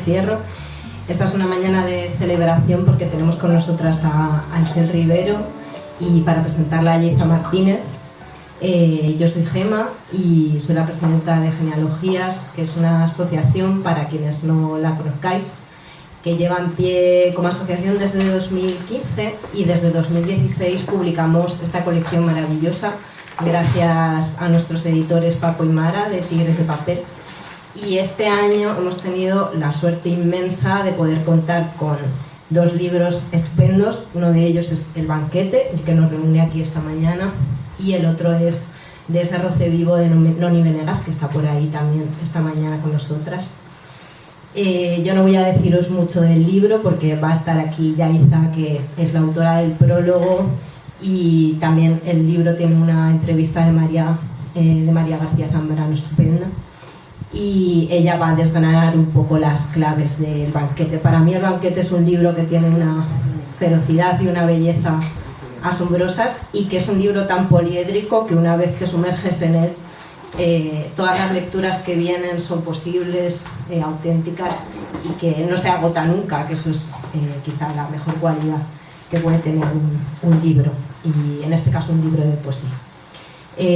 encierro. Esta es una mañana de celebración porque tenemos con nosotras a Isel Rivero y para presentarla a Yaiza Martínez. Yo soy Gema y soy la presidenta de Genealogías, que es una asociación, para quienes no la conozcáis, que lleva en pie como asociación desde 2015 y desde 2016 publicamos esta colección maravillosa gracias a nuestros editores Paco y Mara de Tigres de Papel. Y este año hemos tenido la suerte inmensa de poder contar con dos libros estupendos. Uno de ellos es El banquete, el que nos reúne aquí esta mañana, y el otro es De ese roce vivo de Noni Venegas, que está por ahí también esta mañana con nosotras. Yo no voy a deciros mucho del libro porque va a estar aquí Yaiza, que es la autora del prólogo, y también el libro tiene una entrevista de María García Zambrano estupenda, y ella va a desgranar un poco las claves del banquete. Para mí El banquete es un libro que tiene una ferocidad y una belleza asombrosas, y que es un libro tan poliédrico que una vez te sumerges en él, todas las lecturas que vienen son posibles, auténticas, y que no se agota nunca, que eso es quizá la mejor cualidad que puede tener un libro, y en este caso un libro de poesía.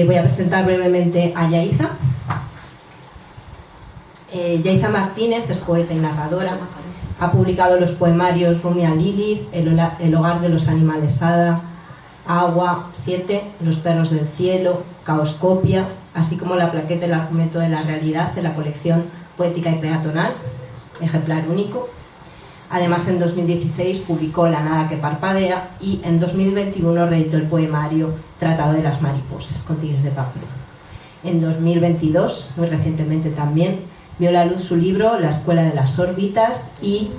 Voy a presentar brevemente a Yaiza. Yaiza Martínez es poeta y narradora. Ha publicado los poemarios Rumia Lilith, El hogar de los animales hada, Agua, 7, Los perros del cielo, Caoscopia, así como la plaqueta El argumento de la realidad de la colección Poética y peatonal, ejemplar único. Además, en 2016 publicó La nada que parpadea, y en 2021 reeditó el poemario Tratado de las mariposas, con Tigres de Papel. En 2022, muy recientemente también, vio la luz su libro La escuela de las órbitas, y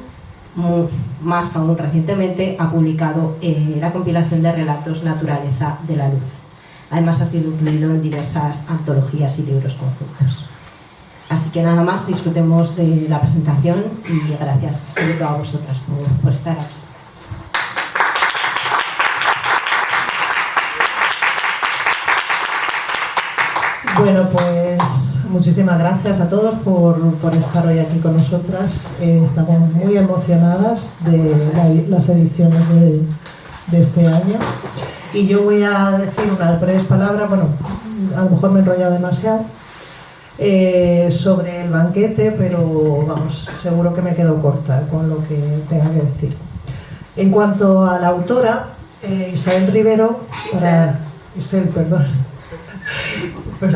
más aún recientemente ha publicado la compilación de relatos Naturaleza de la luz. Además, ha sido incluido en diversas antologías y libros conjuntos. Así que nada más, disfrutemos de la presentación y gracias sobre todo a vosotras por estar aquí. Bueno, pues muchísimas gracias a todos por estar hoy aquí con nosotras. Estamos muy emocionadas de las ediciones de este año. Y yo voy a decir unas breves palabras, bueno, a lo mejor me he enrollado demasiado, sobre el banquete, pero vamos, seguro que me quedo corta con lo que tenga que decir. En cuanto a la autora, Isel Rivero, La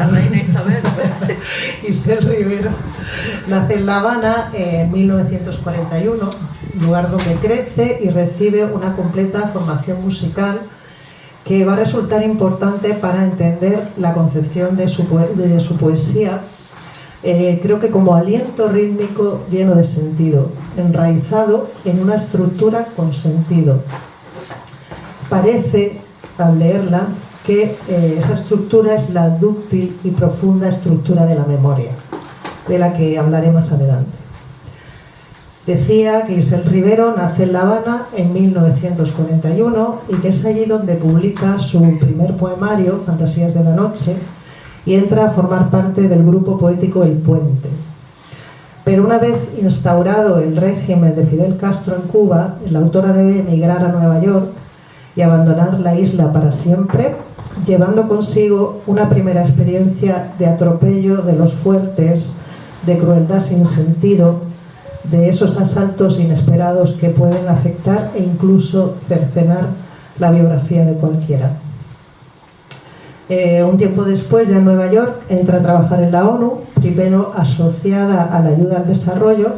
reina Isabel. Isel Rivero nace en La Habana en 1941, lugar donde crece y recibe una completa formación musical que va a resultar importante para entender la concepción de su poesía, creo que como aliento rítmico lleno de sentido, enraizado en una estructura con sentido. Parece, al leerla, que esa estructura es la dúctil y profunda estructura de la memoria, de la que hablaré más adelante. Decía que Isel Rivero nace en La Habana en 1941 y que es allí donde publica su primer poemario, Fantasías de la noche, y entra a formar parte del grupo poético El Puente. Pero una vez instaurado el régimen de Fidel Castro en Cuba, la autora debe emigrar a Nueva York y abandonar la isla para siempre, llevando consigo una primera experiencia de atropello de los fuertes, de crueldad sin sentido, de esos asaltos inesperados que pueden afectar e incluso cercenar la biografía de cualquiera. Un tiempo después, ya en Nueva York, entra a trabajar en la ONU, primero asociada a la ayuda al desarrollo,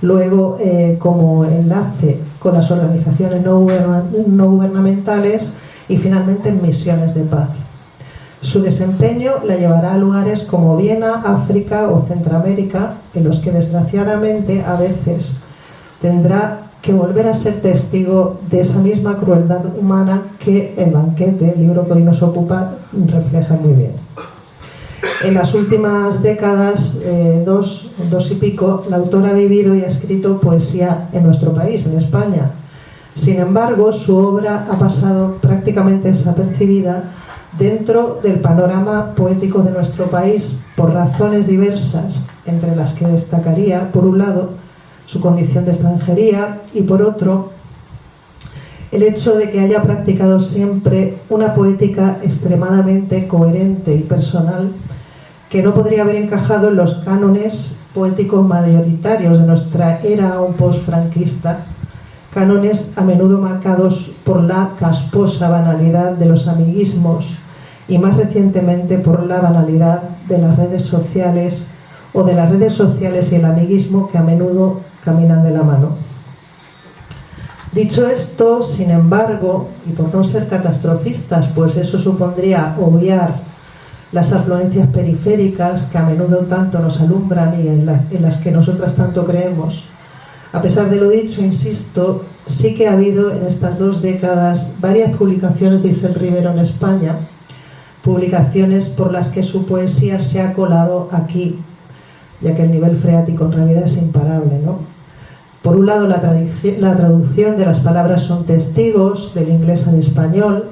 luego como enlace con las organizaciones no gubernamentales y finalmente en misiones de paz. Su desempeño la llevará a lugares como Viena, África o Centroamérica, en los que desgraciadamente a veces tendrá que volver a ser testigo de esa misma crueldad humana que El banquete, el libro que hoy nos ocupa, refleja muy bien. En las últimas décadas, dos y pico, la autora ha vivido y ha escrito poesía en nuestro país, en España. Sin embargo, su obra ha pasado prácticamente desapercibida dentro del panorama poético de nuestro país por razones diversas, entre las que destacaría, por un lado, su condición de extranjería, y por otro, el hecho de que haya practicado siempre una poética extremadamente coherente y personal que no podría haber encajado en los cánones poéticos mayoritarios de nuestra era aún postfranquista, cánones a menudo marcados por la casposa banalidad de los amiguismos y más recientemente por la banalidad de las redes sociales o de las redes sociales y el amiguismo que a menudo caminan de la mano. Dicho esto, sin embargo, y por no ser catastrofistas, pues eso supondría obviar las afluencias periféricas que a menudo tanto nos alumbran y en las que nosotras tanto creemos, a pesar de lo dicho, insisto, sí que ha habido en estas 2 décadas varias publicaciones de Isel Rivero en España, publicaciones por las que su poesía se ha colado aquí, ya que el nivel freático en realidad es imparable, ¿no? Por un lado, la traducción de Las palabras son testigos, del inglés al español,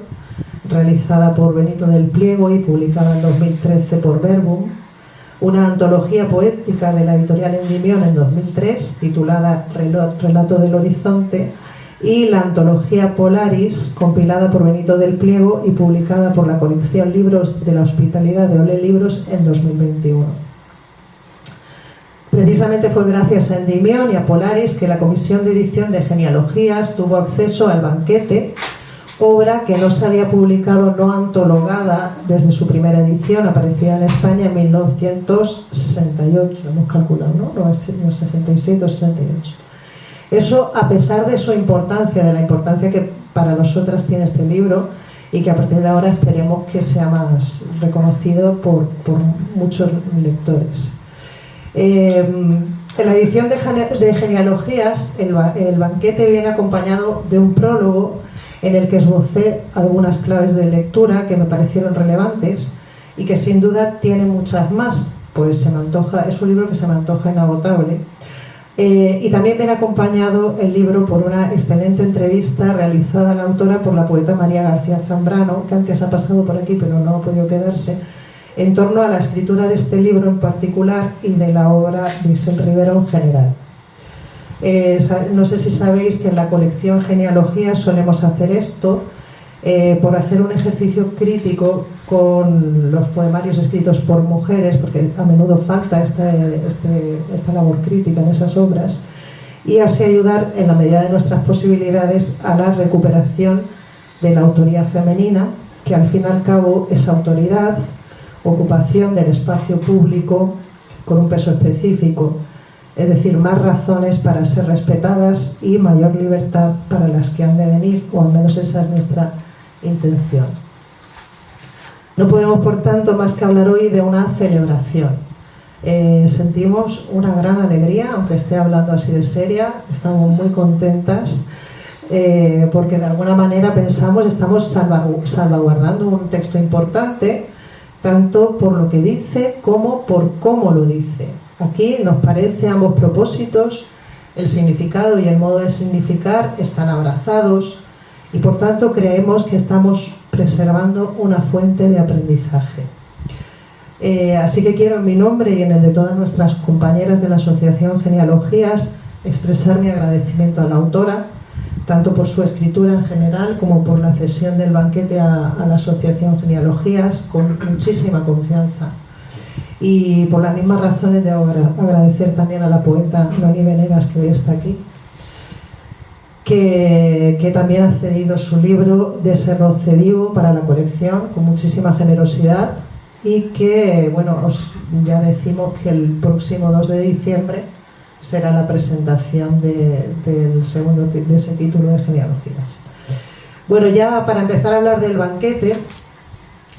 realizada por Benito del Pliego y publicada en 2013 por Verbum, una antología poética de la editorial Endymion en 2003, titulada Relato del Horizonte, y la antología Polaris, compilada por Benito del Pliego y publicada por la colección Libros de la Hospitalidad de Olé Libros en 2021. Precisamente fue gracias a Endymion y a Polaris que la Comisión de Edición de Genealogías tuvo acceso al Banquete, obra que no se había publicado no antologada desde su primera edición, aparecida en España en 1968, hemos calculado, ¿no? 67 o 68. Eso a pesar de su importancia, de la importancia que para nosotras tiene este libro, y que a partir de ahora esperemos que sea más reconocido por muchos lectores. En la edición de Genealogías, el Banquete viene acompañado de un prólogo en el que esbocé algunas claves de lectura que me parecieron relevantes y que sin duda tiene muchas más, pues es un libro que se me antoja inagotable. Y también viene acompañado el libro por una excelente entrevista realizada a la autora por la poeta María García Zambrano, que antes ha pasado por aquí pero no ha podido quedarse, en torno a la escritura de este libro en particular y de la obra de Isel Rivero en general. No sé si sabéis que en la colección Genealogías solemos hacer esto por hacer un ejercicio crítico con los poemarios escritos por mujeres, porque a menudo falta esta labor crítica en esas obras, y así ayudar en la medida de nuestras posibilidades a la recuperación de la autoría femenina, que al fin y al cabo es autoridad, ocupación del espacio público con un peso específico, es decir, más razones para ser respetadas y mayor libertad para las que han de venir, o al menos esa es nuestra intención. No podemos, por tanto, más que hablar hoy de una celebración. Sentimos una gran alegría, aunque esté hablando así de seria, estamos muy contentas, porque de alguna manera estamos salvaguardando un texto importante, tanto por lo que dice como por cómo lo dice. Aquí nos parece ambos propósitos, el significado y el modo de significar están abrazados y por tanto creemos que estamos preservando una fuente de aprendizaje. Así que quiero en mi nombre y en el de todas nuestras compañeras de la Asociación Genealogías expresar mi agradecimiento a la autora, tanto por su escritura en general como por la cesión del Banquete a la Asociación Genealogías con muchísima confianza. Y por las mismas razones de agradecer también a la poeta Noni Venegas, que hoy está aquí, que también ha cedido su libro de ese roce vivo para la colección con muchísima generosidad y que, bueno, ya decimos que el próximo 2 de diciembre será la presentación de ese título de Genealogías. Bueno, ya para empezar a hablar del Banquete,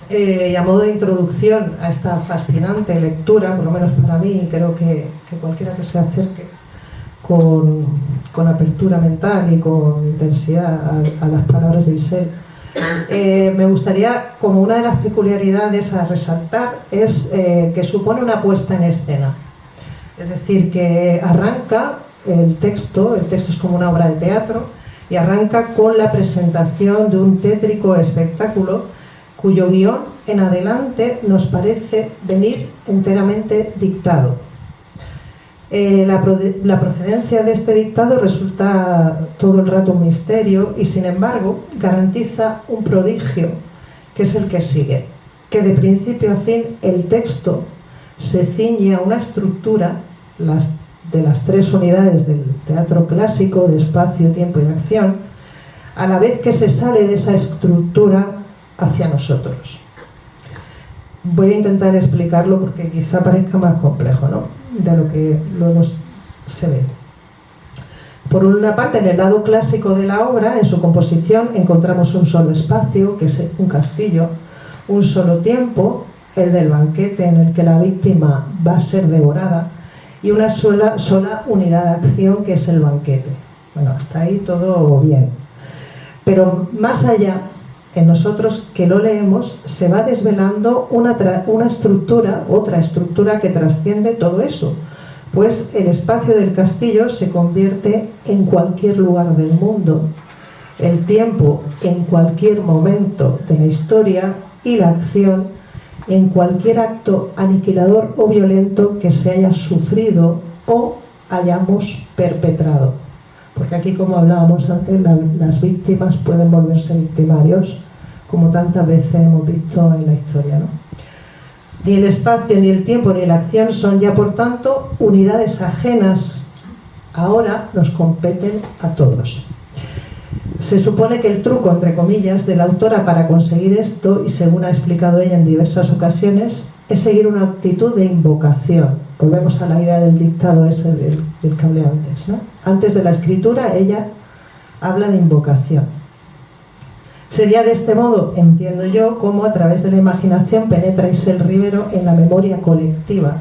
y a modo de introducción a esta fascinante lectura, por lo menos para mí, y creo que cualquiera que se acerque con apertura mental y con intensidad a las palabras de Isel, me gustaría, como una de las peculiaridades a resaltar, es que supone una puesta en escena. Es decir, que arranca el texto es como una obra de teatro, y arranca con la presentación de un tétrico espectáculo cuyo guión en adelante nos parece venir enteramente dictado. La procedencia de este dictado resulta todo el rato un misterio y, sin embargo, garantiza un prodigio, que es el que sigue, que de principio a fin el texto se ciñe a una estructura de las 3 unidades del teatro clásico, de espacio, tiempo y acción, a la vez que se sale de esa estructura hacia nosotros. Voy a intentar explicarlo porque quizá parezca más complejo, ¿no?, de lo que luego se ve. Por una parte, en el lado clásico de la obra, en su composición, encontramos un solo espacio, que es un castillo, un solo tiempo, el del banquete en el que la víctima va a ser devorada, y una sola unidad de acción, que es el banquete. Bueno, hasta ahí todo bien. Pero más allá, en nosotros que lo leemos, se va desvelando una estructura, otra estructura que trasciende todo eso, pues el espacio del castillo se convierte en cualquier lugar del mundo, el tiempo en cualquier momento de la historia y la acción en cualquier acto aniquilador o violento que se haya sufrido o hayamos perpetrado. Porque aquí, como hablábamos antes, las víctimas pueden volverse victimarios, como tantas veces hemos visto en la historia, ¿no? Ni el espacio, ni el tiempo, ni la acción son ya, por tanto, unidades ajenas. Ahora nos competen a todos. Se supone que el truco, entre comillas, de la autora para conseguir esto, y según ha explicado ella en diversas ocasiones, es seguir una actitud de invocación. Volvemos a la idea del dictado ese del que hablé antes, ¿no? Antes de la escritura, ella habla de invocación. Sería de este modo, entiendo yo, como a través de la imaginación penetra Isel Rivero en la memoria colectiva.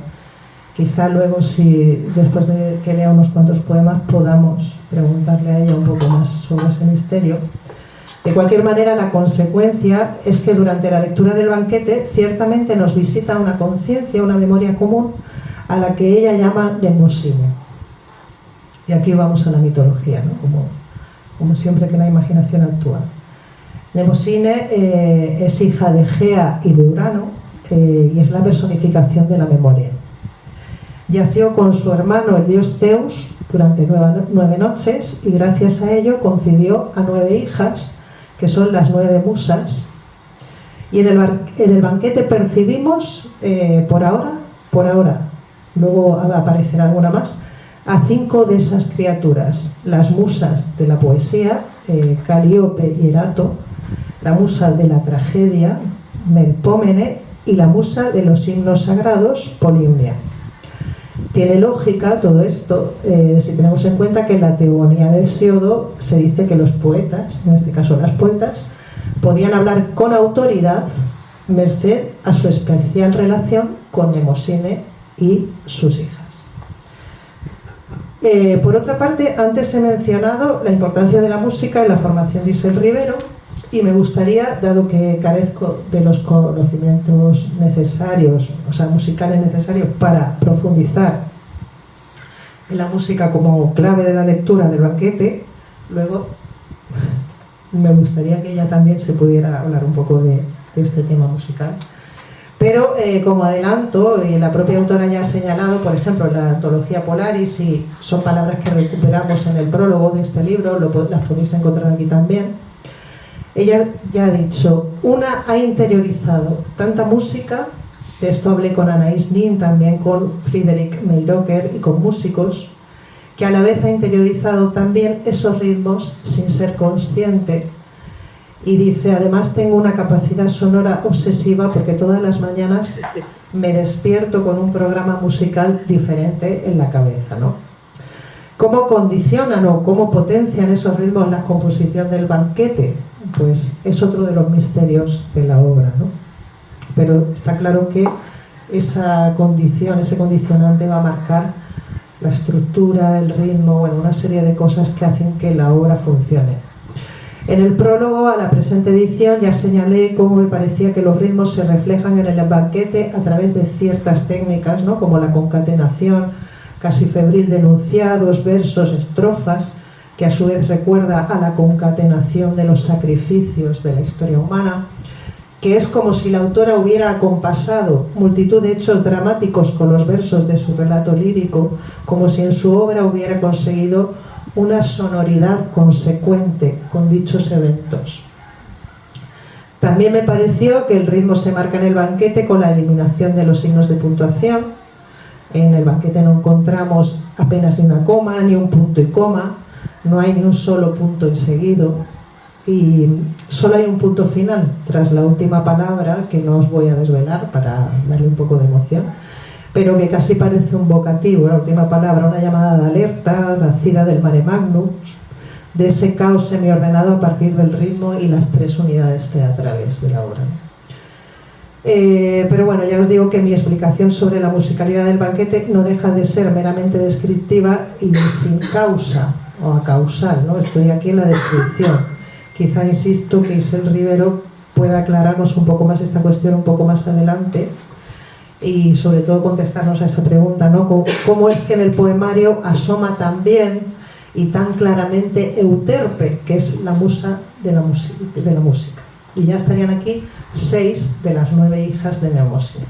Quizá luego, si después de que lea unos cuantos poemas, podamos preguntarle a ella un poco más sobre ese misterio. De cualquier manera, la consecuencia es que durante la lectura del banquete ciertamente nos visita una conciencia, una memoria común, a la que ella llama mnemosine. Y aquí vamos a la mitología, ¿no? Como siempre que la imaginación actúa. Mnemosine es hija de Gea y de Urano, y es la personificación de la memoria. Yació con su hermano, el dios Zeus, durante 9 noches, y gracias a ello concibió a 9 hijas, que son las 9 musas. Y en el banquete percibimos, por ahora, luego aparecerá alguna más, a 5 de esas criaturas: las musas de la poesía, Calíope y Erato, la musa de la tragedia, Melpómene, y la musa de los himnos sagrados, Poliunia. Tiene lógica todo esto si tenemos en cuenta que en la Teogonía de Hesíodo se dice que los poetas, en este caso las poetas, podían hablar con autoridad merced a su especial relación con Mnemosine y sus hijas. Por otra parte, antes he mencionado la importancia de la música en la formación de Isel Rivero, y me gustaría, dado que carezco de los conocimientos necesarios, o sea, musicales necesarios para profundizar en la música como clave de la lectura del banquete, luego me gustaría que ella también se pudiera hablar un poco de este tema musical. Pero como adelanto, y la propia autora ya ha señalado, por ejemplo, la antología Polaris, y son palabras que recuperamos en el prólogo de este libro, las podéis encontrar aquí también. Ella ya ha dicho, una ha interiorizado tanta música, de esto hablé con Anaïs Nin, también con Friedrich Meyrocker y con músicos, que a la vez ha interiorizado también esos ritmos sin ser consciente. Y dice, además tengo una capacidad sonora obsesiva porque todas las mañanas me despierto con un programa musical diferente en la cabeza, ¿no? ¿Cómo condicionan o cómo potencian esos ritmos la composición del banquete? Pues es otro de los misterios de la obra, ¿no? Pero está claro que esa condición, ese condicionante va a marcar la estructura, el ritmo, bueno, una serie de cosas que hacen que la obra funcione. En el prólogo a la presente edición ya señalé cómo me parecía que los ritmos se reflejan en el banquete a través de ciertas técnicas, ¿no? Como la concatenación casi febril de enunciados, versos, estrofas, que a su vez recuerda a la concatenación de los sacrificios de la historia humana, que es como si la autora hubiera acompasado multitud de hechos dramáticos con los versos de su relato lírico, como si en su obra hubiera conseguido una sonoridad consecuente con dichos eventos. También me pareció que el ritmo se marca en el banquete con la eliminación de los signos de puntuación. En el banquete no encontramos apenas ni una coma, ni un punto y coma, no hay ni un solo punto seguido, y solo hay un punto final tras la última palabra, que no os voy a desvelar para darle un poco de emoción, pero que casi parece un vocativo, la última palabra, una llamada de alerta, nacida del mare magnum, de ese caos semiordenado a partir del ritmo y las 3 unidades teatrales de la obra. Pero bueno, ya os digo que mi explicación sobre la musicalidad del banquete no deja de ser meramente descriptiva y sin causa o acausal, ¿no? Estoy aquí en la descripción. Quizá, insisto, que Isel Rivero pueda aclararnos un poco más esta cuestión un poco más adelante y sobre todo contestarnos a esa pregunta, ¿no? ¿Cómo es que en el poemario asoma tan bien y tan claramente Euterpe, que es la musa de la música? Y ya estarían aquí 6 de las 9 hijas de Mnemosyne.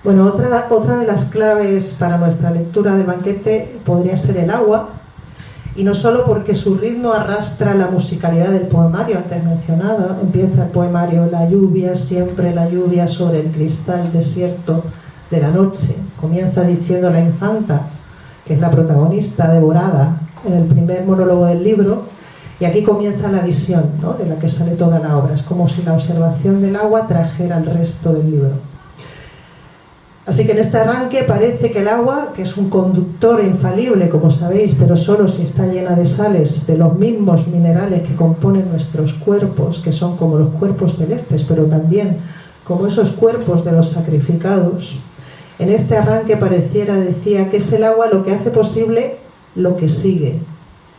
Bueno, otra de las claves para nuestra lectura del banquete podría ser el agua, y no solo porque su ritmo arrastra la musicalidad del poemario antes mencionado. Empieza el poemario: la lluvia, siempre la lluvia sobre el cristal desierto de la noche. Comienza diciendo la infanta, que es la protagonista, devorada en el primer monólogo del libro, y aquí comienza la visión, ¿no?, de la que sale toda la obra. Es como si la observación del agua trajera el resto del libro. Así que en este arranque parece que el agua, que es un conductor infalible, como sabéis, pero solo si está llena de sales, de los mismos minerales que componen nuestros cuerpos, que son como los cuerpos celestes, pero también como esos cuerpos de los sacrificados, en este arranque pareciera, decía, que es el agua lo que hace posible lo que sigue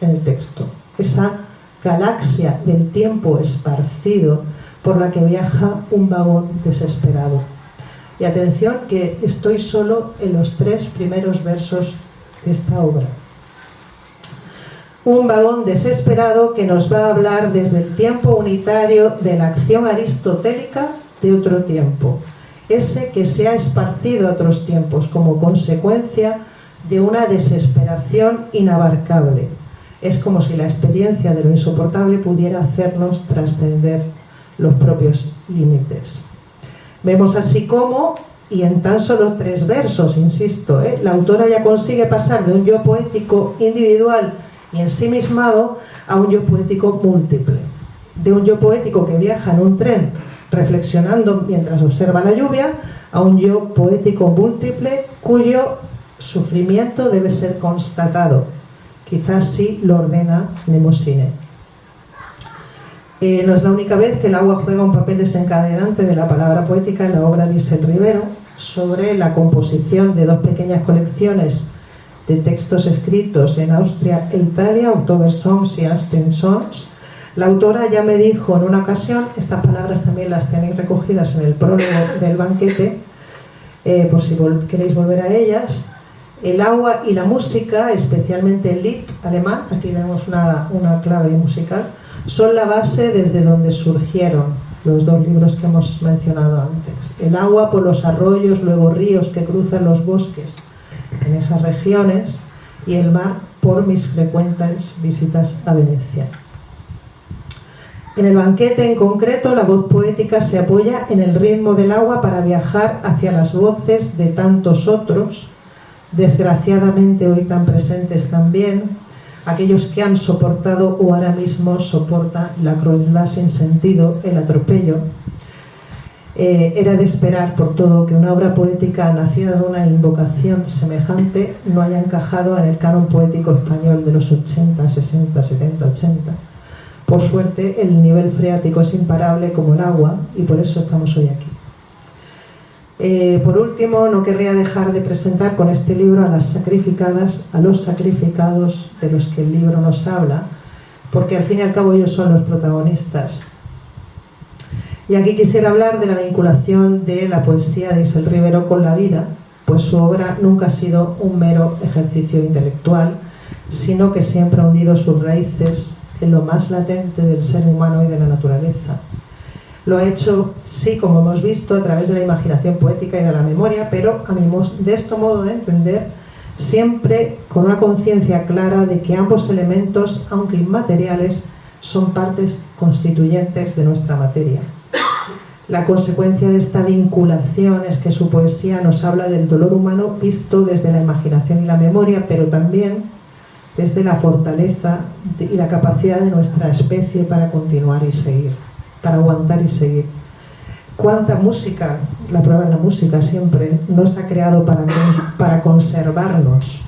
en el texto. Esa galaxia del tiempo esparcido por la que viaja un vagón desesperado. Y atención, que estoy solo en los 3 primeros versos de esta obra. Un vagón desesperado que nos va a hablar desde el tiempo unitario de la acción aristotélica de otro tiempo, ese que se ha esparcido a otros tiempos como consecuencia de una desesperación inabarcable. Es como si la experiencia de lo insoportable pudiera hacernos trascender los propios límites. Vemos así cómo, y en tan solo 3 versos, insisto, la autora ya consigue pasar de un yo poético individual y ensimismado a un yo poético múltiple. De un yo poético que viaja en un tren reflexionando mientras observa la lluvia, a un yo poético múltiple cuyo sufrimiento debe ser constatado. Quizás sí lo ordena Mnemosyne. No es la única vez que el agua juega un papel desencadenante de la palabra poética en la obra de Isel Rivero, sobre la composición de 2 pequeñas colecciones de textos escritos en Austria e Italia, October Songs y Einstein Songs. La autora ya me dijo en una ocasión, estas palabras también las tenéis recogidas en el prólogo del banquete, por si queréis volver a ellas: el agua y la música, especialmente el Lied alemán, aquí tenemos una clave musical, son la base desde donde surgieron los 2 libros que hemos mencionado antes. El agua por los arroyos, luego ríos que cruzan los bosques en esas regiones, y el mar por mis frecuentes visitas a Venecia. En el banquete en concreto, la voz poética se apoya en el ritmo del agua para viajar hacia las voces de tantos otros, desgraciadamente hoy tan presentes también, aquellos que han soportado o ahora mismo soportan la crueldad sin sentido, el atropello. Era de esperar, por todo, que una obra poética nacida de una invocación semejante no haya encajado en el canon poético español de los 80, 60, 70, 80. Por suerte, el nivel freático es imparable como el agua, y por eso estamos hoy aquí. Por último, no querría dejar de presentar con este libro a las sacrificadas, a los sacrificados de los que el libro nos habla, porque al fin y al cabo ellos son los protagonistas. Y aquí quisiera hablar de la vinculación de la poesía de Isel Rivero con la vida, pues su obra nunca ha sido un mero ejercicio intelectual, sino que siempre ha hundido sus raíces en lo más latente del ser humano y de la naturaleza. Lo ha hecho, sí, como hemos visto, a través de la imaginación poética y de la memoria, pero a mi modesto modo de entender, siempre con una conciencia clara de que ambos elementos, aunque inmateriales, son partes constituyentes de nuestra materia. La consecuencia de esta vinculación es que su poesía nos habla del dolor humano visto desde la imaginación y la memoria, pero también desde la fortaleza y la capacidad de nuestra especie para continuar y seguir, para aguantar y seguir. ¿Cuánta música, la prueba en la música siempre, nos ha creado para conservarnos?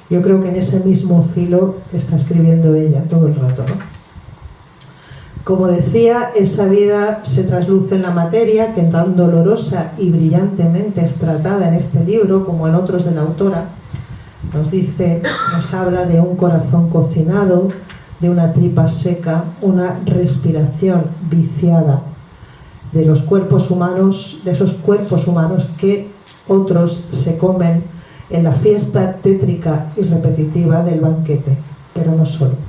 Yo creo que en ese mismo filo está escribiendo ella todo el rato, ¿no? Como decía, esa vida se trasluce en la materia, que tan dolorosa y brillantemente es tratada en este libro, como en otros de la autora. Nos habla de un corazón cocinado, de una tripa seca, una respiración viciada, de los cuerpos humanos, de esos cuerpos humanos que otros se comen en la fiesta tétrica y repetitiva del banquete, pero no solo.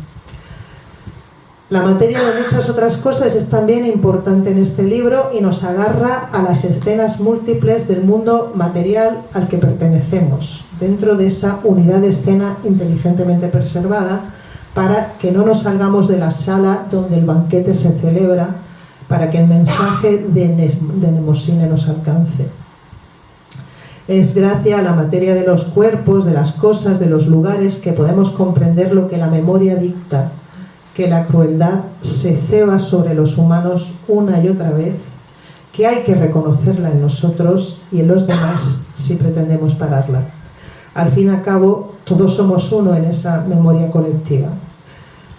La materia de muchas otras cosas es también importante en este libro y nos agarra a las escenas múltiples del mundo material al que pertenecemos, dentro de esa unidad de escena inteligentemente preservada, para que no nos salgamos de la sala donde el banquete se celebra, para que el mensaje de Mnemosine nos alcance. Es gracias a la materia de los cuerpos, de las cosas, de los lugares, que podemos comprender lo que la memoria dicta, que la crueldad se ceba sobre los humanos una y otra vez, que hay que reconocerla en nosotros y en los demás si pretendemos pararla. Al fin y al cabo, todos somos uno en esa memoria colectiva.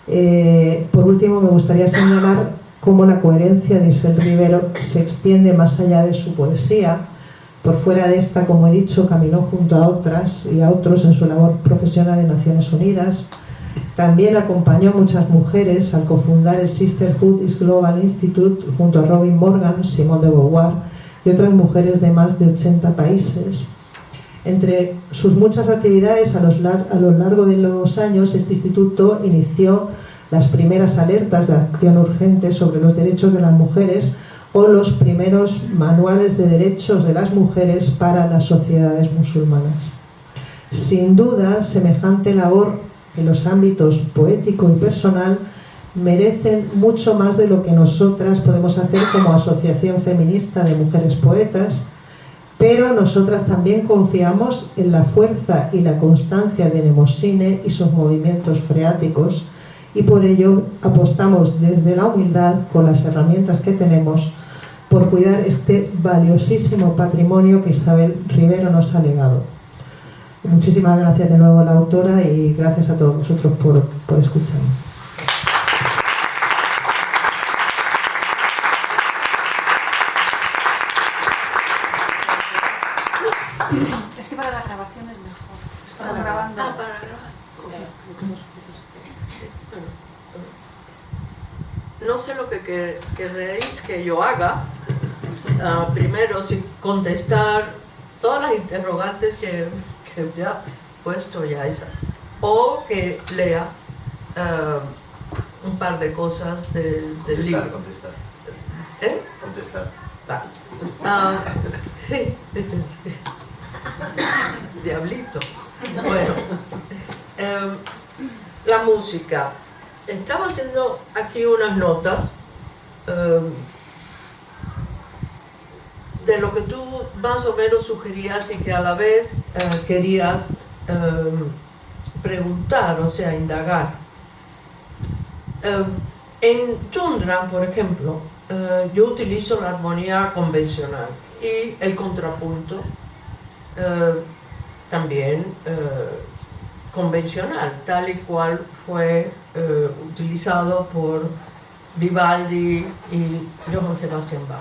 Por último, me gustaría señalar cómo la coherencia de Isel Rivero se extiende más allá de su poesía. Por fuera de esta, como he dicho, caminó junto a otras y a otros en su labor profesional en Naciones Unidas. También acompañó a muchas mujeres al cofundar el Sisterhood is Global Institute junto a Robin Morgan, Simone de Beauvoir y otras mujeres de más de 80 países. Entre sus muchas actividades a lo largo de los años, este instituto inició las primeras alertas de acción urgente sobre los derechos de las mujeres o los primeros manuales de derechos de las mujeres para las sociedades musulmanas. Sin duda, semejante labor en los ámbitos poético y personal merecen mucho más de lo que nosotras podemos hacer como asociación feminista de mujeres poetas, pero nosotras también confiamos en la fuerza y la constancia de Mnemosine y sus movimientos freáticos, y por ello apostamos desde la humildad, con las herramientas que tenemos, por cuidar este valiosísimo patrimonio que Isabel Rivero nos ha legado. Muchísimas gracias de nuevo a la autora y gracias a todos vosotros por escucharme. Es que para la grabación es mejor. Es para grabando. Para grabar. No sé lo que queréis que yo haga. Primero, si contestar todas las interrogantes que ya he puesto ya esa, o que lea un par de cosas del libro. Contestar. ¿Eh? Contestar. Diablito. Bueno, la música. Estaba haciendo aquí unas notas de lo que tú más o menos sugerías y que a la vez querías preguntar, o sea, indagar. En Tundra, por ejemplo, yo utilizo la armonía convencional y el contrapunto también convencional, tal y cual fue utilizado por Vivaldi y Johann Sebastian Bach.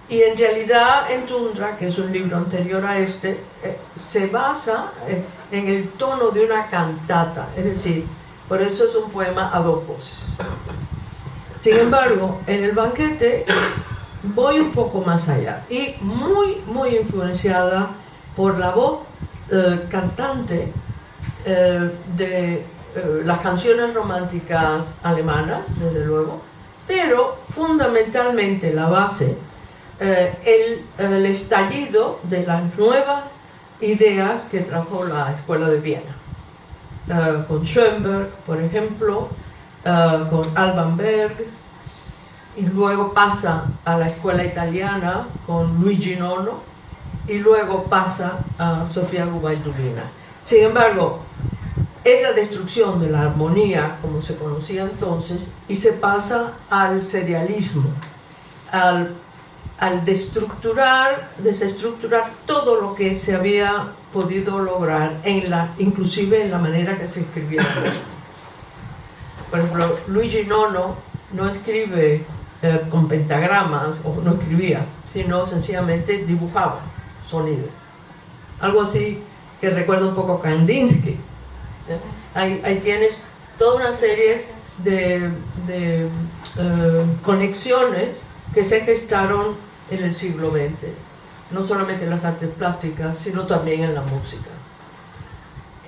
Y en realidad en Tundra, que es un libro anterior a este, se basa en el tono de una cantata, es decir, por eso es un poema a dos voces. Sin embargo, en el banquete voy un poco más allá y muy influenciada por la voz cantante de las canciones románticas alemanas, desde luego, pero fundamentalmente la base, el estallido de las nuevas ideas que trajo la Escuela de Viena, con Schoenberg, por ejemplo, con Alban Berg, y luego pasa a la Escuela Italiana con Luigi Nono, y luego pasa a Sofia Gubaidulina. Sin embargo, es la destrucción de la armonía, como se conocía entonces, y se pasa al serialismo, al desestructurar todo lo que se había podido lograr, inclusive en la manera que se escribía la música. Por ejemplo, Luigi Nono no escribe con pentagramas, o no escribía, sino sencillamente dibujaba sonido. Algo así que recuerda un poco a Kandinsky. Ahí tienes toda una serie de conexiones que se gestaron en el siglo XX, no solamente en las artes plásticas, sino también en la música.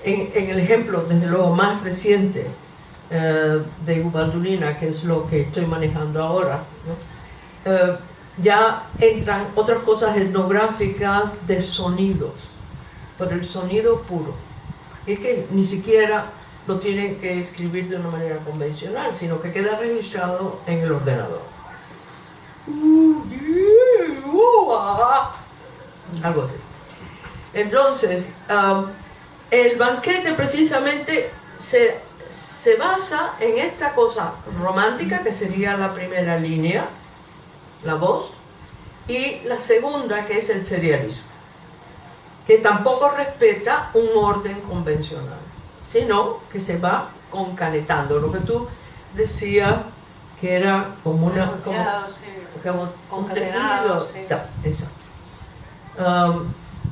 En el ejemplo, desde luego, más reciente de Gubaidulina, que es lo que estoy manejando ahora, ¿no? Ya entran otras cosas etnográficas de sonidos, por el sonido puro. Es que ni siquiera lo tienen que escribir de una manera convencional, sino que queda registrado en el ordenador. Algo así. Entonces, el banquete precisamente se basa en esta cosa romántica, que sería la primera línea, la voz, y la segunda, que es el serialismo, que tampoco respeta un orden convencional, sino que se va concanetando, lo que tú decías que era como una como concatenado, un sí. Exacto.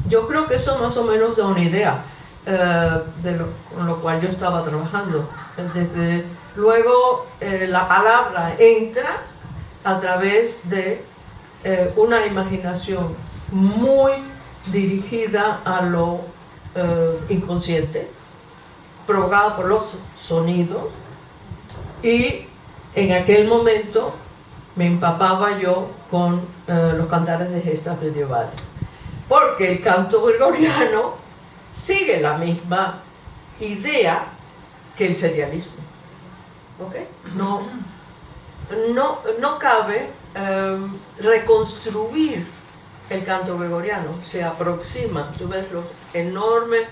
Yo creo que eso más o menos da una idea con lo cual yo estaba trabajando. Luego la palabra entra a través de una imaginación muy dirigida a lo inconsciente, provocada por los sonidos, y en aquel momento me empapaba yo con los cantares de gestas medievales, porque el canto gregoriano sigue la misma idea que el serialismo. ¿Okay? No cabe reconstruir el canto gregoriano, se aproxima. Tú ves los enormes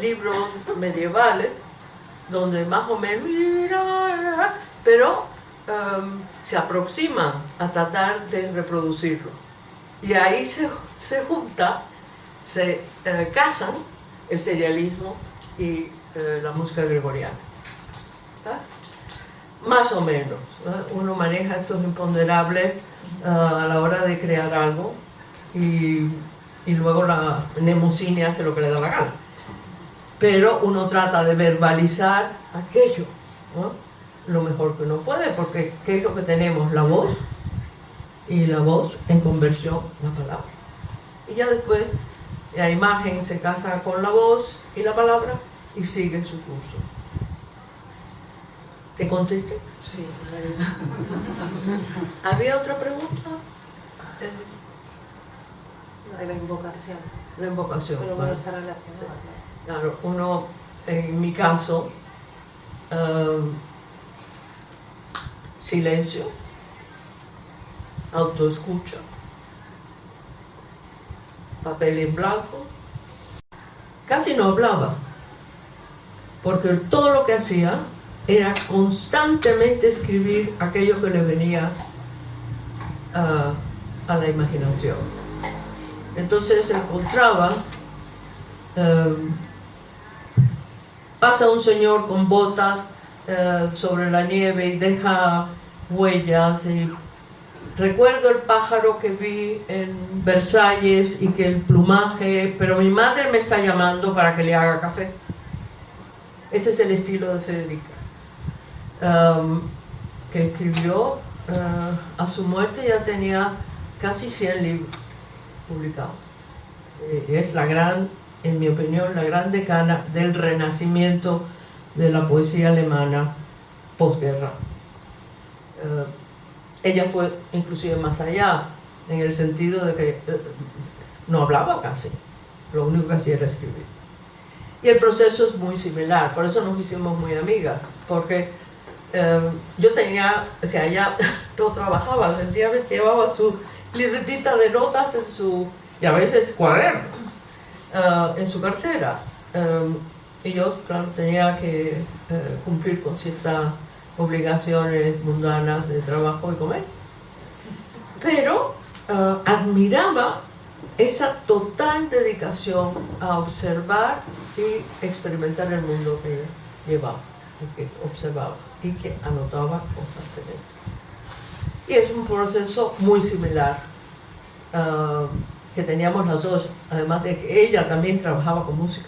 libros medievales donde más o menos, pero se aproximan a tratar de reproducirlo, y ahí se junta, se casan el serialismo y la música gregoriana. ¿Está? Más o menos, uno maneja estos imponderables a la hora de crear algo, y luego la mnemosyne hace lo que le da la gana, pero uno trata de verbalizar aquello, ¿no?, lo mejor que uno puede, porque ¿qué es lo que tenemos? La voz, y la voz en conversión la palabra, y ya después la imagen se casa con la voz y la palabra y sigue su curso. ¿Te contesté? Sí. ¿Había otra pregunta? La de la invocación. La invocación. Pero bueno, está relacionada. Claro, uno, en mi caso, silencio, autoescucha, papel en blanco. Casi no hablaba, porque todo lo que hacía era constantemente escribir aquello que le venía a la imaginación. Entonces encontraba, pasa un señor con botas sobre la nieve y deja huellas, y recuerdo el pájaro que vi en Versalles y que el plumaje, pero mi madre me está llamando para que le haga café. Ese es el estilo de Federica, que escribió a su muerte. Ya tenía casi 100 libros publicados. Es la gran, en mi opinión, la gran decana del renacimiento de la poesía alemana posguerra. ella fue inclusive más allá, en el sentido de que no hablaba casi, lo único que hacía era escribir. Y el proceso es muy similar, por eso nos hicimos muy amigas, porque yo tenía, o sea, ella no trabajaba, sencillamente llevaba su libretita de notas en su, y a veces cuaderno, en su cartera. Y yo, claro, tenía que cumplir con ciertas obligaciones mundanas de trabajo y comer. Pero admiraba esa total dedicación a observar y experimentar el mundo que llevaba, que observaba y que anotaba constantemente. Y es un proceso muy similar que teníamos las dos, además de que ella también trabajaba con música.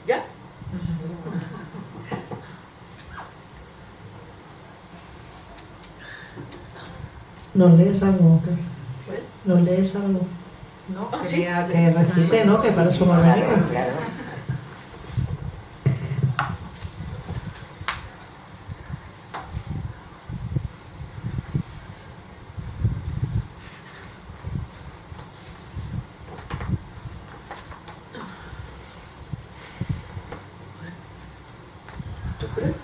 ¿Ya? ¿Nos lees algo? ¿Qué? ¿Sí? ¿Nos lees algo? No, Ah, sí. quería Que recite, ¿no? Que para eso va a venir. Claro. ¿Tú crees?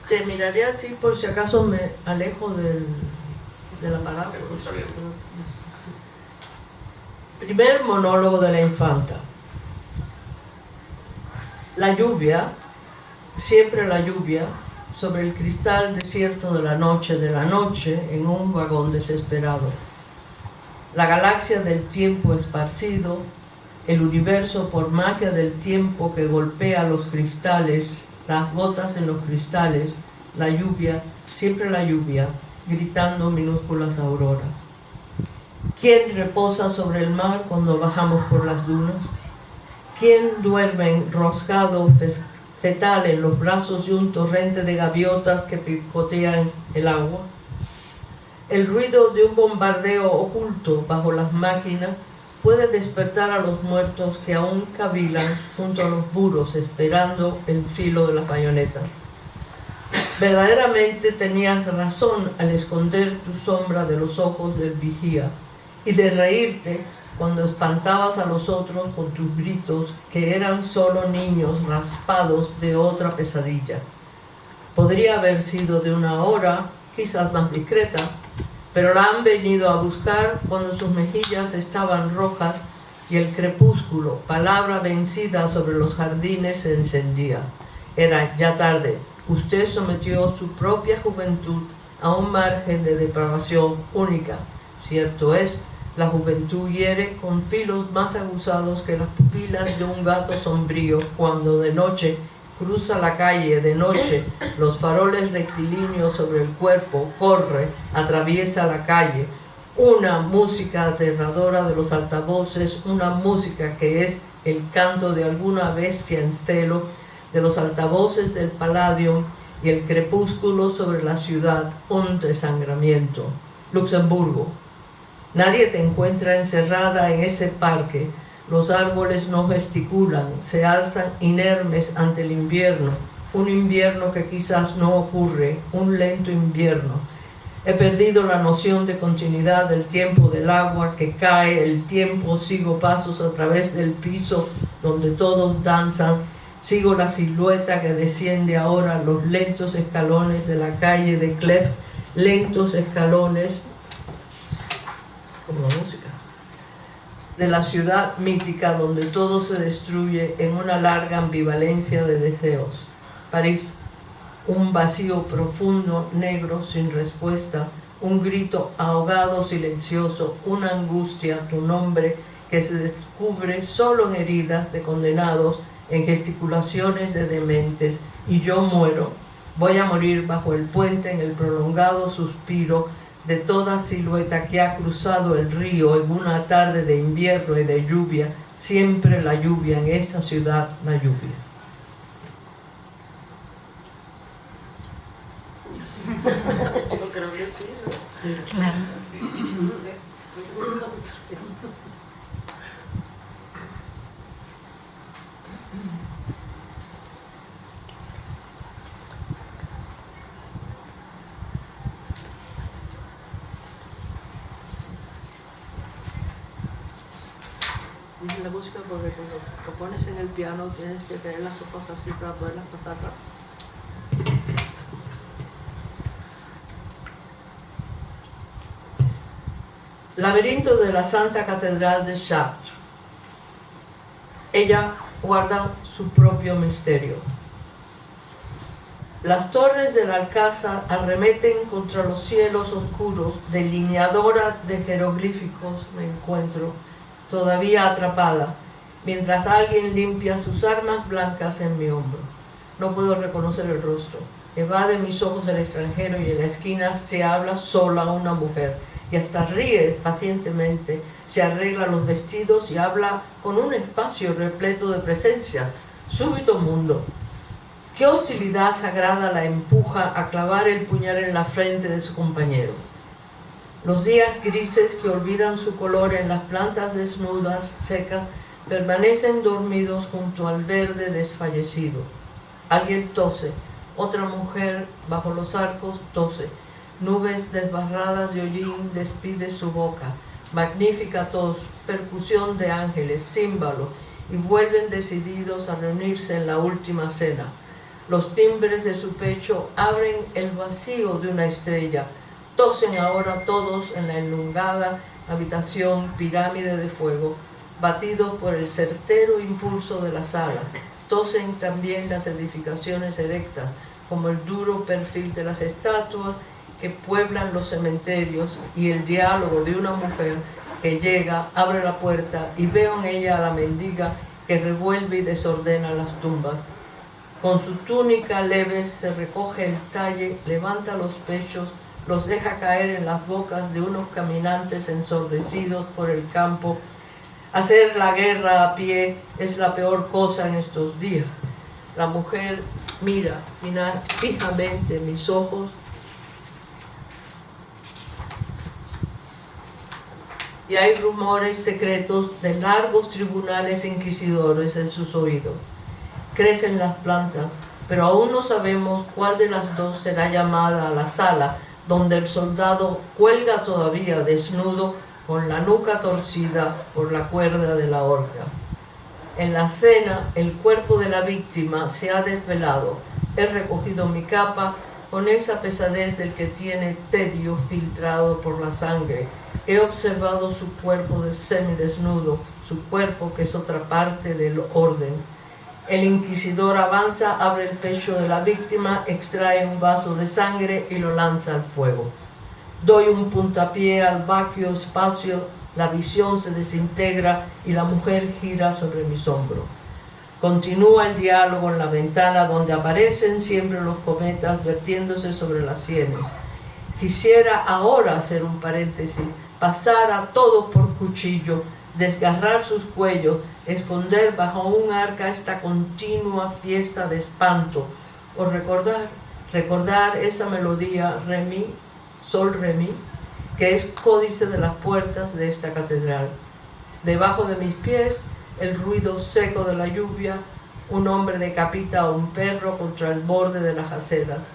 Te miraré a ti por si acaso me alejo de la palabra. Primer monólogo de la infanta. La lluvia, siempre la lluvia, sobre el cristal desierto de la noche en un vagón desesperado. La galaxia del tiempo esparcido, el universo por magia del tiempo que golpea los cristales, las gotas en los cristales, la lluvia, siempre la lluvia, gritando minúsculas auroras. ¿Quién reposa sobre el mar cuando bajamos por las dunas? ¿Quién duerme enroscado fetal en los brazos de un torrente de gaviotas que picotean el agua? El ruido de un bombardeo oculto bajo las máquinas puede despertar a los muertos que aún cavilan junto a los muros esperando el filo de las bayonetas. Verdaderamente tenías razón al esconder tu sombra de los ojos del vigía y de reírte cuando espantabas a los otros con tus gritos que eran solo niños raspados de otra pesadilla. Podría haber sido de una hora, quizás más discreta, pero la han venido a buscar cuando sus mejillas estaban rojas y el crepúsculo, palabra vencida sobre los jardines, se encendía. Era ya tarde. Usted sometió su propia juventud a un margen de depravación única. Cierto es, la juventud hiere con filos más aguzados que las pupilas de un gato sombrío cuando de noche cruza la calle, de noche, los faroles rectilíneos sobre el cuerpo, corre, atraviesa la calle. Una música aterradora de los altavoces, una música que es el canto de alguna bestia en celo, de los altavoces del Palladium y el crepúsculo sobre la ciudad, un desangramiento. Luxemburgo. Nadie te encuentra encerrada en ese parque. Los árboles no gesticulan, se alzan inermes ante el invierno, un invierno que quizás no ocurre, un lento invierno. He perdido la noción de continuidad del tiempo del agua que cae, el tiempo, sigo pasos a través del piso donde todos danzan, sigo la silueta que desciende ahora los lentos escalones de la calle de Clef, lentos escalones, como la música, de la ciudad mítica donde todo se destruye en una larga ambivalencia de deseos. París, un vacío profundo, negro, sin respuesta, un grito ahogado, silencioso, una angustia, tu nombre, que se descubre solo en heridas de condenados, en gesticulaciones de dementes, y yo muero, voy a morir bajo el puente en el prolongado suspiro de toda silueta que ha cruzado el río en una tarde de invierno y de lluvia, siempre la lluvia en esta ciudad, la lluvia. Yo creo que sí, ¿no? Sí. Claro. Dice la música porque cuando lo pones en el piano tienes que tener las hojas así para poderlas pasar rápido. Laberinto de la Santa Catedral de Chartres. Ella guarda su propio misterio. Las torres del Alcázar arremeten contra los cielos oscuros, delineadora de jeroglíficos me encuentro, todavía atrapada, mientras alguien limpia sus armas blancas en mi hombro. No puedo reconocer el rostro. Evade mis ojos el extranjero y en la esquina se habla sola una mujer y hasta ríe pacientemente, se arregla los vestidos y habla con un espacio repleto de presencia. Súbito mundo. ¿Qué hostilidad sagrada la empuja a clavar el puñal en la frente de su compañero? Los días grises que olvidan su color en las plantas desnudas, secas, permanecen dormidos junto al verde desfallecido. Alguien tose, otra mujer bajo los arcos tose. Nubes desbarradas de hollín despide su boca. Magnífica tos, percusión de ángeles, címbalo, y vuelven decididos a reunirse en la última cena. Los timbres de su pecho abren el vacío de una estrella. Tosen ahora todos en la enlungada habitación pirámide de fuego, batidos por el certero impulso de la sala. Tosen también las edificaciones erectas, como el duro perfil de las estatuas que pueblan los cementerios y el diálogo de una mujer que llega, abre la puerta y veo en ella a la mendiga que revuelve y desordena las tumbas. Con su túnica leve se recoge el talle, levanta los pechos, los deja caer en las bocas de unos caminantes ensordecidos por el campo. Hacer la guerra a pie es la peor cosa en estos días. La mujer mira fijamente mis ojos y hay rumores secretos de largos tribunales inquisidores en sus oídos. Crecen las plantas, pero aún no sabemos cuál de las dos será llamada a la sala, donde el soldado cuelga todavía desnudo con la nuca torcida por la cuerda de la horca. En la cena, el cuerpo de la víctima se ha desvelado. He recogido mi capa con esa pesadez del que tiene tedio filtrado por la sangre. He observado su cuerpo semidesnudo, su cuerpo que es otra parte del orden. El inquisidor avanza, abre el pecho de la víctima, extrae un vaso de sangre y lo lanza al fuego. Doy un puntapié al vacío espacio, la visión se desintegra y la mujer gira sobre mis hombros. Continúa el diálogo en la ventana donde aparecen siempre los cometas vertiéndose sobre las sienes. Quisiera ahora hacer un paréntesis, pasar a todos por cuchillo, desgarrar sus cuellos, esconder bajo un arca esta continua fiesta de espanto, o recordar esa melodía re mi, sol re mi, que es códice de las puertas de esta catedral. Debajo de mis pies, el ruido seco de la lluvia, un hombre decapita a un perro contra el borde de las aceras.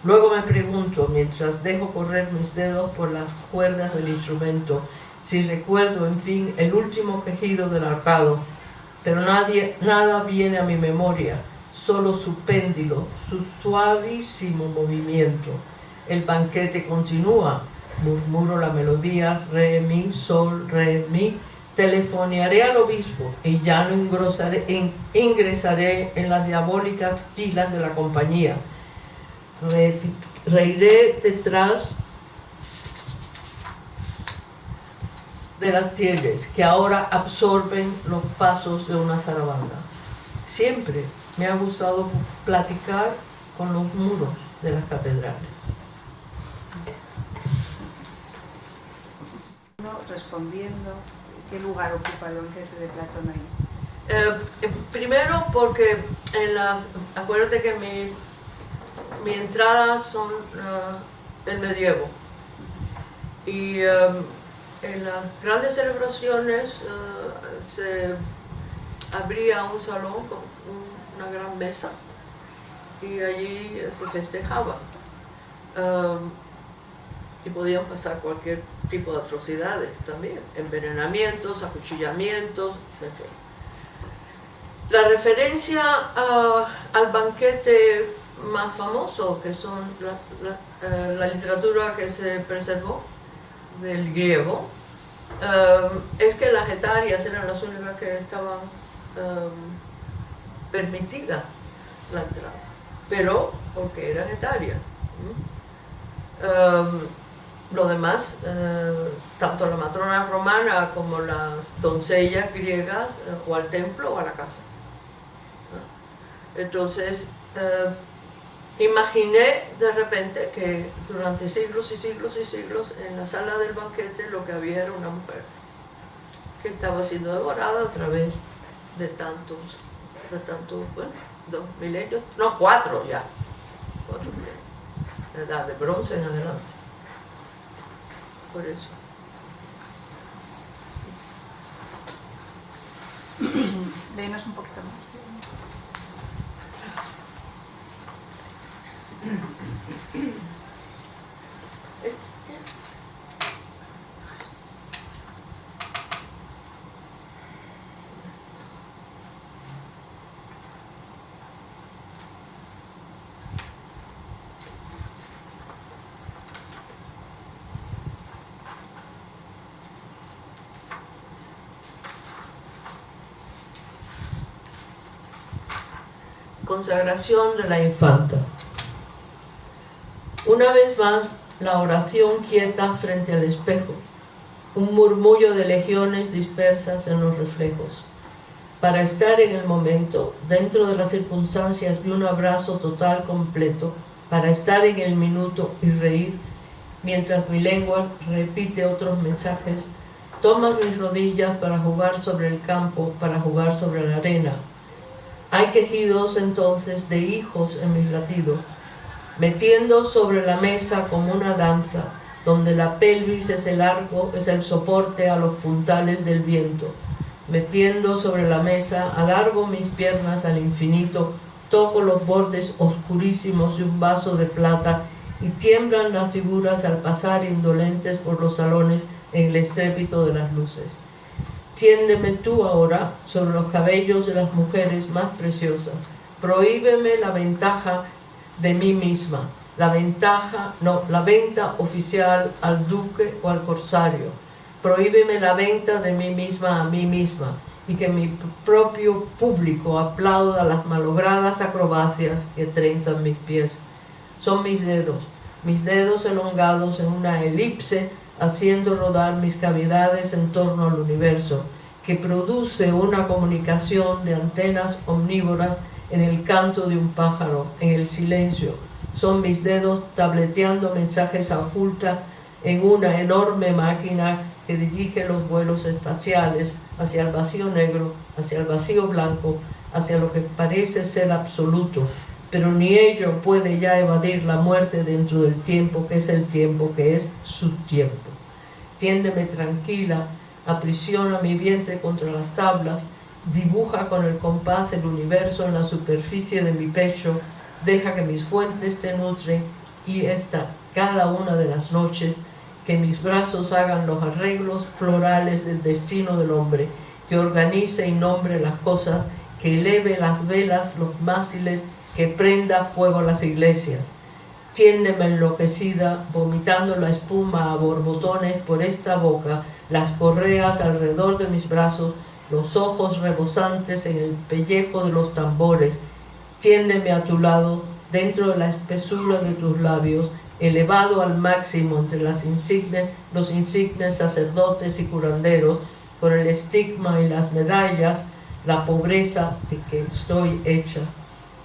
Luego me pregunto, mientras dejo correr mis dedos por las cuerdas del instrumento, si recuerdo, en fin, el último quejido del arcado, pero nada viene a mi memoria, solo su péndulo, su suavísimo movimiento. El banquete continúa, murmuro la melodía, re, mi, sol, re, mi. Telefonearé al obispo y ya no ingresaré en las diabólicas filas de la compañía. Reiré detrás de las sienes que ahora absorben los pasos de una zarabanda. Siempre me ha gustado platicar con los muros de las catedrales. Respondiendo, ¿qué lugar ocupa el banquete de Platón ahí? Primero porque acuérdate que mi entrada son el medievo y en las grandes celebraciones se abría un salón con una gran mesa y allí se festejaba. Y podían pasar cualquier tipo de atrocidades también, envenenamientos, acuchillamientos, en fin. La referencia al banquete más famoso, que son la literatura que se preservó del griego, es que las etarias eran las únicas que estaban permitidas la entrada, pero porque eran etarias. Lo demás, tanto la matrona romana como las doncellas griegas, o al templo o a la casa. Entonces, imaginé de repente que durante siglos y siglos y siglos en la sala del banquete lo que había era una mujer que estaba siendo devorada a través de tantos, bueno, 2 milenios, no, 4 ya, 4 milenios, la edad de bronce en adelante. Por eso. Léenos un poquito más. Consagración de la infanta. Una vez más, la oración quieta frente al espejo, un murmullo de legiones dispersas en los reflejos. Para estar en el momento, dentro de las circunstancias de un abrazo total completo, para estar en el minuto y reír, mientras mi lengua repite otros mensajes, tomas mis rodillas para jugar sobre el campo, para jugar sobre la arena. Hay quejidos entonces de hijos en mis latidos, metiendo sobre la mesa como una danza, donde la pelvis es el arco, es el soporte a los puntales del viento. Metiendo sobre la mesa, alargo mis piernas al infinito, toco los bordes oscurísimos de un vaso de plata y tiemblan las figuras al pasar indolentes por los salones en el estrépito de las luces. Tiéndeme tú ahora sobre los cabellos de las mujeres más preciosas. Prohíbeme la ventaja de mí misma, la venta oficial al duque o al corsario. Prohíbeme la venta de mí misma a mí misma y que mi propio público aplauda las malogradas acrobacias que trenzan mis pies. Son mis dedos elongados en una elipse, haciendo rodar mis cavidades en torno al universo, que produce una comunicación de antenas omnívoras en el canto de un pájaro, en el silencio. Son mis dedos tableteando mensajes a oculta en una enorme máquina que dirige los vuelos espaciales hacia el vacío negro, hacia el vacío blanco, hacia lo que parece ser absoluto, pero ni ello puede ya evadir la muerte dentro del tiempo, que es el tiempo, que es su tiempo. Tiéndeme tranquila, aprisiona mi vientre contra las tablas, dibuja con el compás el universo en la superficie de mi pecho, deja que mis fuentes te nutren y cada una de las noches, que mis brazos hagan los arreglos florales del destino del hombre, que organice y nombre las cosas, que eleve las velas, los mástiles, que prenda fuego las iglesias. Tiéndeme enloquecida, vomitando la espuma a borbotones por esta boca, las correas alrededor de mis brazos, los ojos rebosantes en el pellejo de los tambores. Tiéndeme a tu lado, dentro de la espesura de tus labios, elevado al máximo entre los insignes sacerdotes y curanderos, con el estigma y las medallas, la pobreza de que estoy hecha.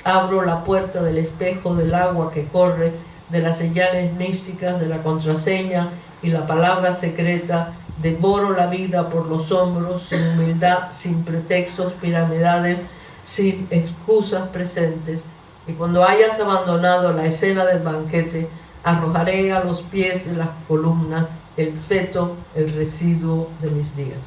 Abro la puerta del espejo del agua que corre, de las señales místicas, de la contraseña y la palabra secreta. Devoro la vida por los hombros, sin humildad, sin pretextos piramidales, sin excusas presentes. Y cuando hayas abandonado la escena del banquete, arrojaré a los pies de las columnas el feto, el residuo de mis días.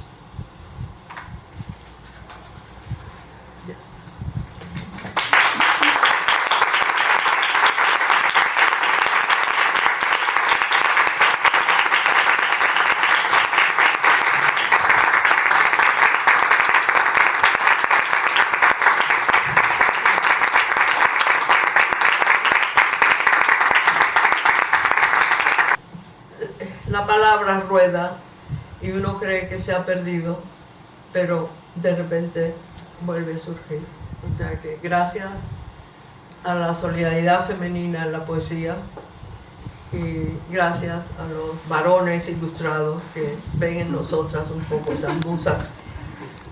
palabra rueda y uno cree que se ha perdido, pero de repente vuelve a surgir. O sea que gracias a la solidaridad femenina en la poesía y gracias a los varones ilustrados que ven en nosotras un poco esas musas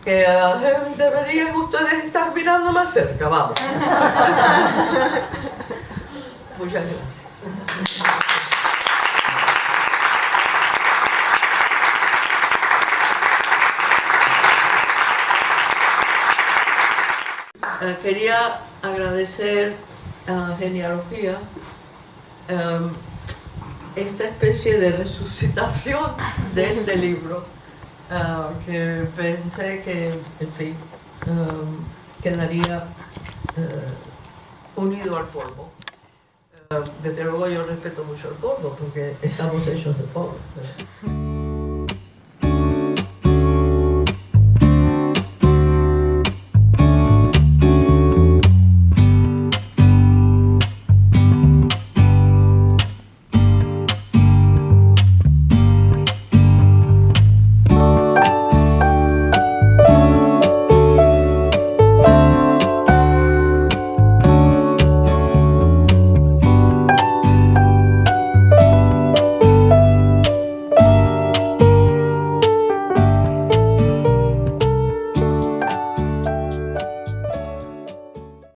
que deberían ustedes estar mirando más cerca, vamos. Muchas gracias. Quería agradecer a Genealogía esta especie de resucitación de este libro, que pensé que, en fin, quedaría unido al polvo. Desde luego yo respeto mucho el polvo porque estamos hechos de polvo.